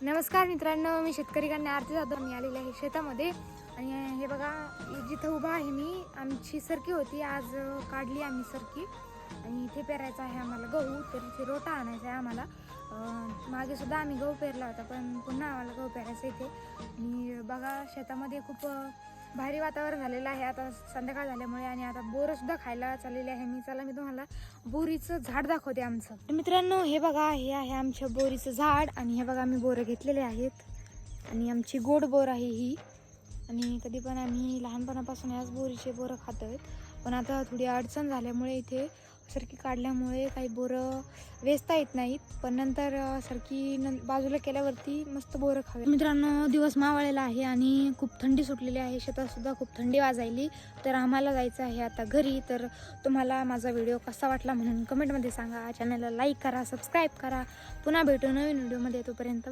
नमस्कार मित्रांनो, मी शेतकरी कन्या आरती जाधव. मी आलेले आहे शेतामध्ये आणि हे बघा जिथं उभा आहे मी, आमची सरकी होती. आज काढली आम्ही सरकी आणि इथे पेरायचं आहे आम्हाला गहू. तर इथे रोटा आणायचा आहे आम्हाला. मागे सुद्धा आम्ही गहू पेरला होता, पण पुन्हा आम्हाला गहू पेरायचं इथे. आणि बघा शेतामध्ये खूप भारी वातावरण झालेलं आहे आता संध्याकाळ झाल्यामुळे. आणि आता बोरं सुद्धा खायला चाललेले आहे मी. चला मी तुम्हाला बोरीचं झाड दाखवते आमचं. तर मित्रांनो हे बघा, हे आहे आमच्या बोरीचं झाड. आणि हे बघा आम्ही बोरं घेतलेले आहेत आणि आमची गोड बोर आहे ही. आणि कधी पण आम्ही लहानपणापासून याच बोरीचे बोरं खातोय. पण आता थोडी अडचण झाल्यामुळे इथे सरकी काढल्यामुळे काही बोरं वेचता येत नाहीत. पण नंतर सरकी बाजूला केल्यावरती मस्त बोरं खावे. मित्रांनो दिवस मावळलेला आहे आणि खूप थंडी सुटलेली आहे. शेतात सुद्धा खूप थंडी वाजायली. तर आम्हाला जायचं आहे आता घरी. तर तुम्हाला माझा व्हिडिओ कसा वाटला म्हणून कमेंटमध्ये सांगा. चॅनलला लाईक करा, सबस्क्राईब करा. पुन्हा भेटू नवीन व्हिडिओमध्ये. तोपर्यंत